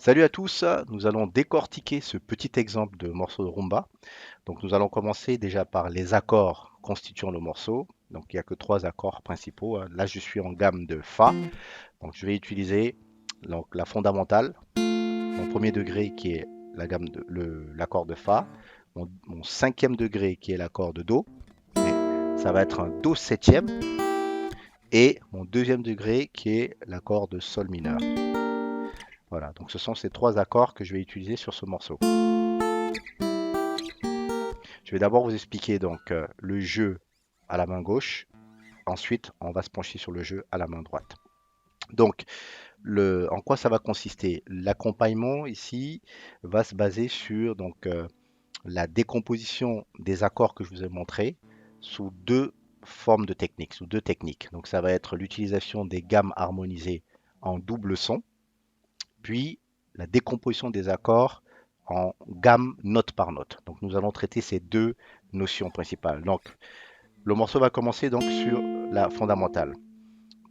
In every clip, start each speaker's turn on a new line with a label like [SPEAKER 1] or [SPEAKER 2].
[SPEAKER 1] Salut à tous, nous allons décortiquer ce petit exemple de morceau de rumba. Donc nous allons commencer déjà par les accords constituant le morceau. Donc il n'y a que trois accords principaux, hein. Là je suis en gamme de Fa. Donc je vais utiliser donc, la fondamentale, mon premier degré qui est la gamme de l'accord de Fa, mon cinquième degré qui est l'accord de Do, et ça va être un Do septième, et mon deuxième degré qui est l'accord de Sol mineur. Voilà, donc ce sont ces trois accords que je vais utiliser sur ce morceau. Je vais d'abord vous expliquer donc le jeu à la main gauche. Ensuite, on va se pencher sur le jeu à la main droite. Donc, en quoi ça va consister? L'accompagnement ici va se baser sur la décomposition des accords que je vous ai montrés sous deux formes de techniques, sous deux techniques. Donc, ça va être l'utilisation des gammes harmonisées en double son, puis la décomposition des accords en gamme note par note. Donc, nous allons traiter ces deux notions principales. Donc, le morceau va commencer donc sur la fondamentale.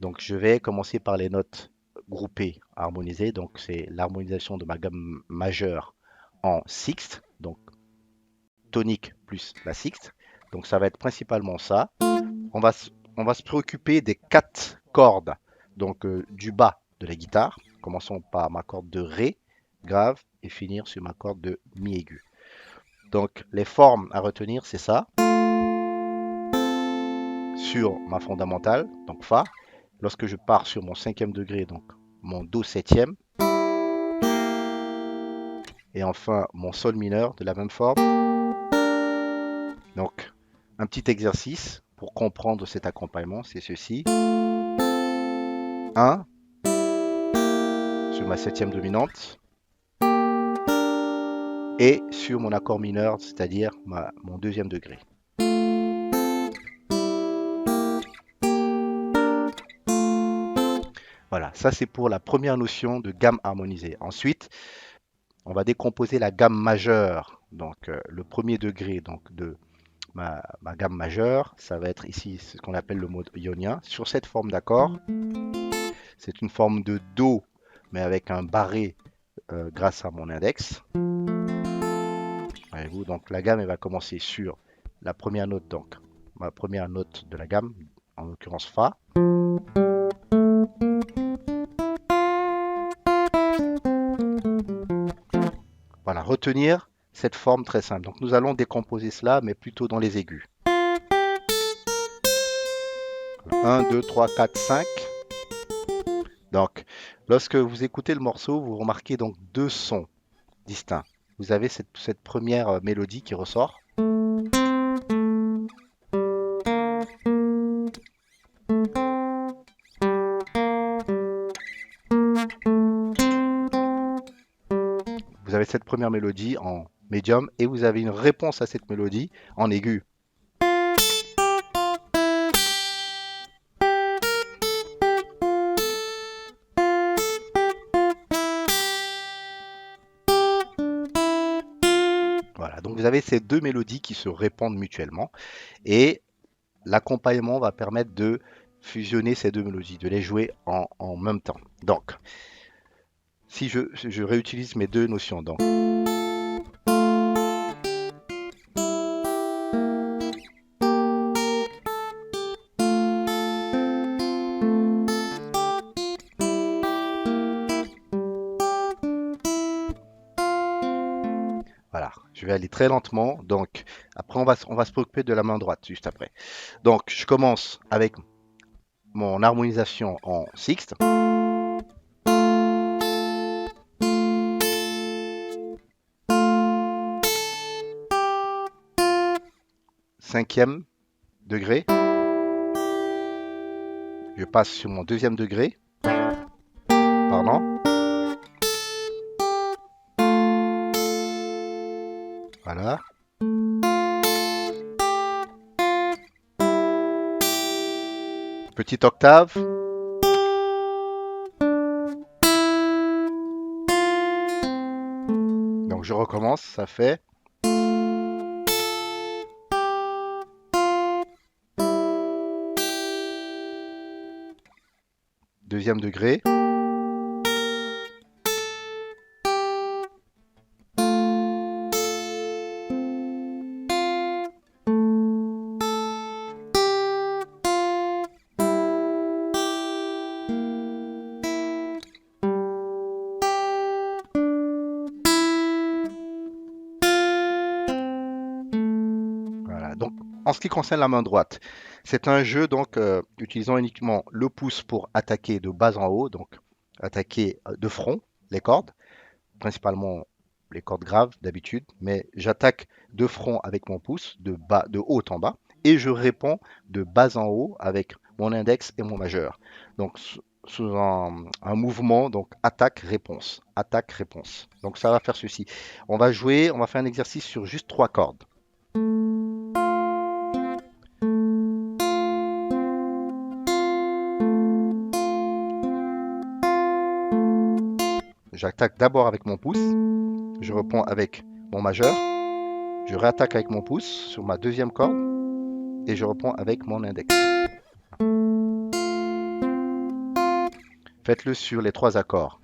[SPEAKER 1] Donc je vais commencer par les notes groupées, harmonisées. Donc c'est l'harmonisation de ma gamme majeure en sixte, donc tonique plus la sixte. Donc ça va être principalement ça. On va se préoccuper des quatre cordes, donc du bas de la guitare. Commençons par ma corde de Ré grave et finir sur ma corde de Mi aigu. Donc les formes à retenir, c'est ça. Sur ma fondamentale, donc Fa. Lorsque je pars sur mon cinquième degré, donc mon Do septième. Et enfin mon Sol mineur de la même forme. Donc un petit exercice pour comprendre cet accompagnement, c'est ceci. 1 sur ma septième dominante. Et sur mon accord mineur, c'est-à-dire mon deuxième degré. Voilà, ça c'est pour la première notion de gamme harmonisée. Ensuite, on va décomposer la gamme majeure, donc le premier degré donc, de ma gamme majeure. Ça va être ici ce qu'on appelle le mode ionien. Sur cette forme d'accord, c'est une forme de Do, mais avec un barré grâce à mon index. Voyez-vous, donc la gamme elle va commencer sur la première note, donc ma première note de la gamme, en l'occurrence Fa. Voilà, retenir cette forme très simple. Donc nous allons décomposer cela, mais plutôt dans les aigus. 1, 2, 3, 4, 5. Donc, lorsque vous écoutez le morceau, vous remarquez donc deux sons distincts. Vous avez cette première mélodie qui ressort. Vous avez cette première mélodie en médium et vous avez une réponse à cette mélodie en aigu. Voilà, donc vous avez ces deux mélodies qui se répondent mutuellement et l'accompagnement va permettre de fusionner ces deux mélodies, de les jouer en même temps. Donc, si je réutilise mes deux notions, donc voilà, je vais aller très lentement. Donc, après, on va se préoccuper de la main droite juste après. Donc, je commence avec mon harmonisation en sixte. Cinquième degré. Je passe sur mon deuxième degré. Pardon. Voilà. Petite octave. Donc je recommence, ça fait. Deuxième degré. En ce qui concerne la main droite, c'est un jeu donc utilisant uniquement le pouce pour attaquer de bas en haut, donc attaquer de front les cordes, principalement les cordes graves d'habitude, mais j'attaque de front avec mon pouce, de haut en bas, et je réponds de bas en haut avec mon index et mon majeur. Donc sous un mouvement, donc attaque-réponse, attaque-réponse. Donc ça va faire ceci. On va jouer, on va faire un exercice sur juste trois cordes. J'attaque d'abord avec mon pouce, je réponds avec mon majeur, je réattaque avec mon pouce sur ma deuxième corde et je réponds avec mon index. Faites-le sur les trois accords.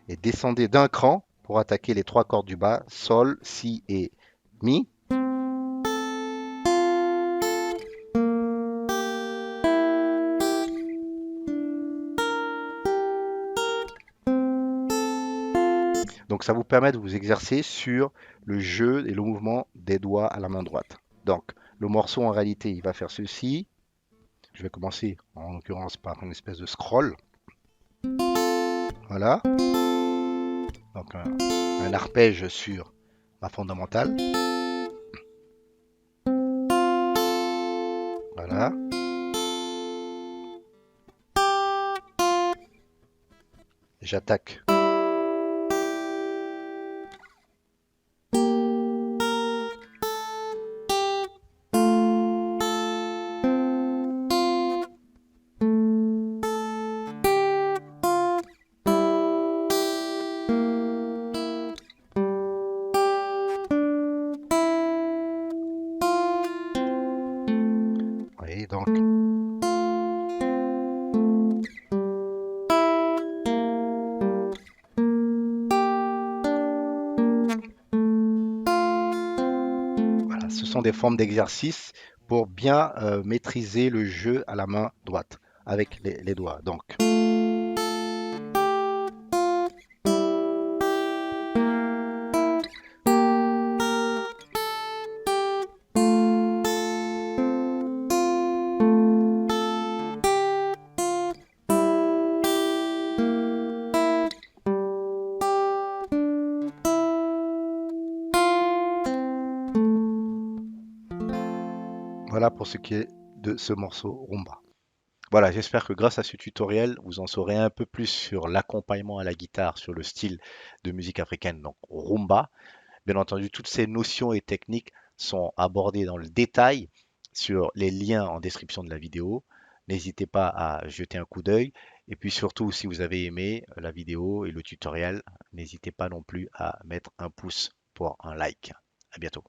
[SPEAKER 1] Et descendez d'un cran pour attaquer les trois cordes du bas, sol, si et mi. Donc ça vous permet de vous exercer sur le jeu et le mouvement des doigts à la main droite. Donc le morceau en réalité il va faire ceci. Je vais commencer en l'occurrence par une espèce de scroll. Voilà. Donc un arpège sur ma fondamentale. Voilà. J'attaque. Oui, donc voilà, ce sont des formes d'exercice pour bien maîtriser le jeu à la main droite avec les doigts. Donc voilà pour ce qui est de ce morceau rumba. Voilà, j'espère que grâce à ce tutoriel, vous en saurez un peu plus sur l'accompagnement à la guitare, sur le style de musique africaine, donc rumba. Bien entendu, toutes ces notions et techniques sont abordées dans le détail sur les liens en description de la vidéo. N'hésitez pas à jeter un coup d'œil. Et puis surtout, si vous avez aimé la vidéo et le tutoriel, n'hésitez pas non plus à mettre un pouce pour un like. À bientôt.